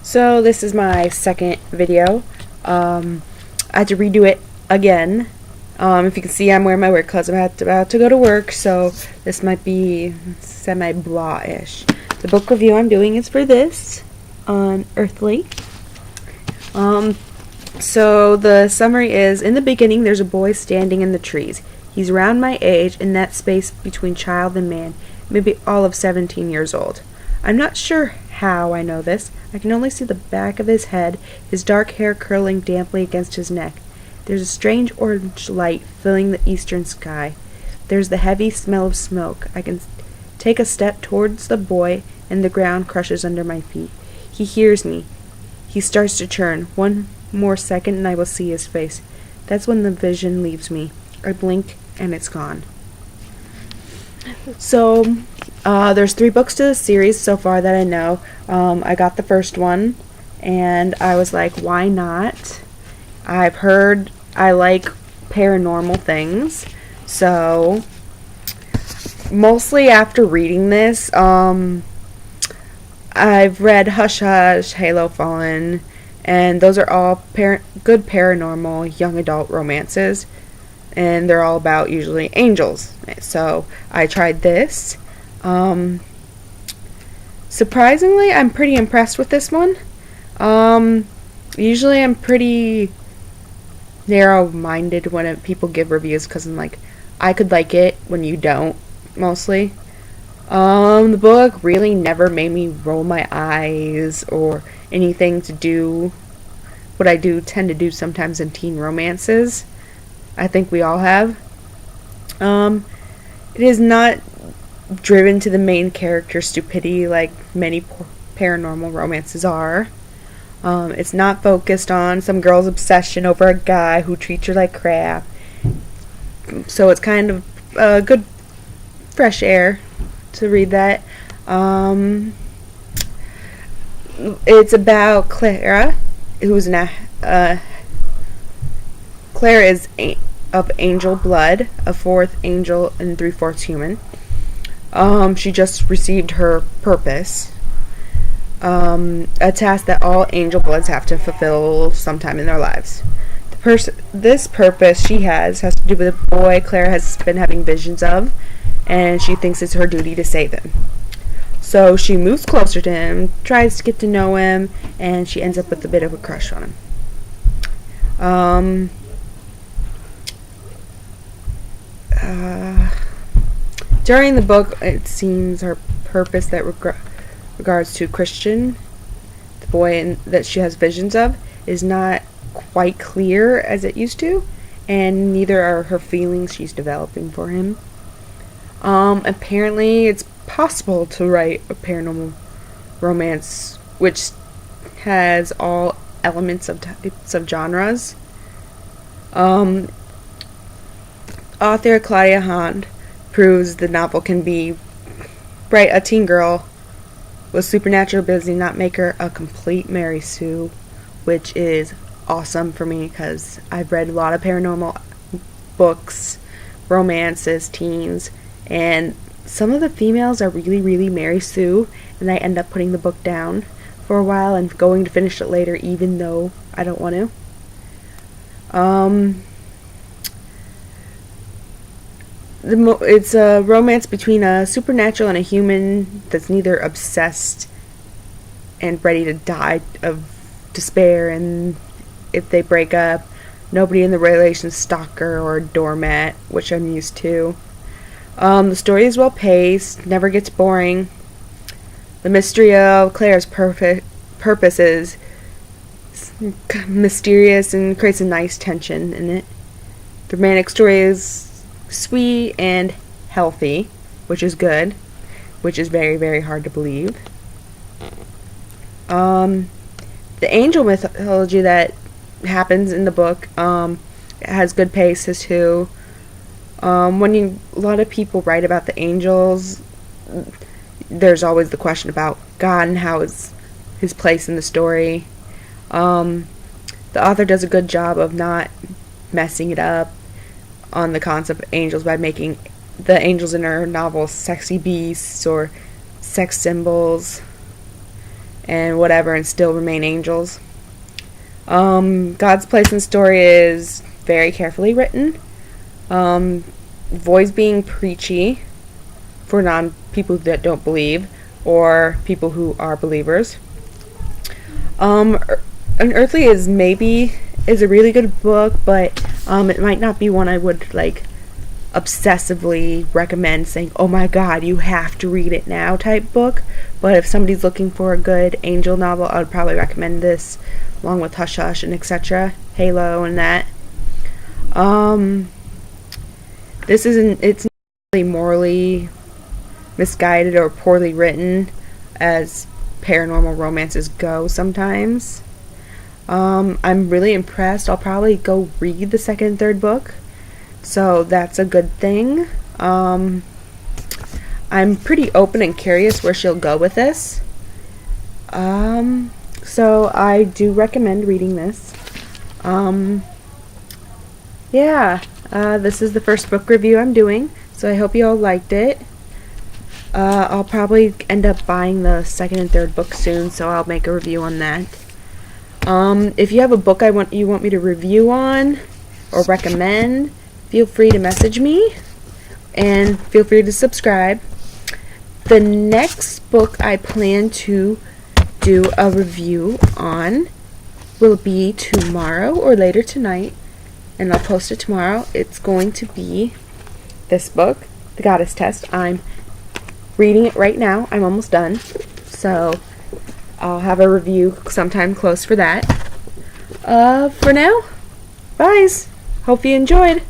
So this is my second video. I had to redo it again. If you can see, I'm wearing my work clothes. I'm about to go to work, so this might be semi-blah-ish. The book review I'm doing is for this, Unearthly. So the summary is, in the beginning there's a boy standing in the trees. He's around my age, in that space between child and man, maybe all of 17 years old. I'm not sure how I know this. I can only see the back of his head, his dark hair curling damply against his neck. There's a strange orange light filling the eastern sky. There's the heavy smell of smoke. I can take a step towards the boy, and the ground crushes under my feet. He hears me. He starts to turn. One more second and I will see his face. That's when the vision leaves me. I blink and it's gone. So, there's 3 books to the series so far that I know. I got the first one, and I was like, why not? I've heard I like paranormal things, so mostly after reading this, I've read Hush Hush, Halo Fallen, and those are all good paranormal young adult romances, and they're all about usually angels. So I tried this. Surprisingly, I'm pretty impressed with this one. Usually I'm pretty narrow-minded when people give reviews, because I'm like, I could like it when you don't, mostly. The book really never made me roll my eyes or anything to do what I tend to do sometimes in teen romances. I think we all have. It is not driven to the main character's stupidity like many paranormal romances are. It's not focused on some girl's obsession over a guy who treats her like crap. So it's kind of good fresh air to read that. It's about Clara, who's Clara is of angel blood, a 4th angel and 3/4 human. She just received her purpose, a task that all angel bloods have to fulfill sometime in their lives. This purpose she has to do with a boy Clara has been having visions of, and she thinks it's her duty to save him. So she moves closer to him, tries to get to know him, and she ends up with a bit of a crush on him. During the book, it seems her purpose that regards to Christian, the boy that she has visions of, is not quite clear as it used to, and neither are her feelings she's developing for him. Apparently it's possible to write a paranormal romance which has all elements of types of genres. Author Claudia Hand proves the novel can be write a teen girl with supernatural ability, not make her a complete Mary Sue, which is awesome for me because I've read a lot of paranormal books, romances, teens, and some of the females are really, really Mary Sue, and I end up putting the book down for a while and going to finish it later even though I don't want to. It's a romance between a supernatural and a human that's neither obsessed and ready to die of despair, and if they break up, nobody in the relation's stalker or a doormat, which I'm used to. The story is well paced, never gets boring. The mystery of Claire's purpose is mysterious and creates a nice tension in it. The romantic story is sweet and healthy, which is good, which is very, very hard to believe. The angel mythology that happens in the book has good paces too. A lot of people write about the angels, there's always the question about God and how is his place in the story. The author does a good job of not messing it up on the concept of angels by making the angels in her novels sexy beasts or sex symbols. and whatever and still remain angels. God's place in story is very carefully written. Avoids being preachy for people that don't believe or people who are believers. Unearthly is a really good book, but it might not be one I would like obsessively recommend, saying, oh my god, you have to read it now type book. But if somebody's looking for a good angel novel, I would probably recommend this, along with Hush Hush and etc., Halo and that. It's not really morally misguided or poorly written as paranormal romances go sometimes. I'm really impressed. I'll probably go read the second and third book, so that's a good thing. I'm pretty open and curious where she'll go with this. So I do recommend reading this. This is the first book review I'm doing, so I hope you all liked it. I'll probably end up buying the second and third book soon, so I'll make a review on that. If you have a book you want me to review on or recommend, feel free to message me, and feel free to subscribe. The next book I plan to do a review on will be tomorrow or later tonight, and I'll post it tomorrow. It's going to be this book, The Goddess Test. I'm reading it right now. I'm almost done, so I'll have a review sometime close for that. For now, bye. Hope you enjoyed.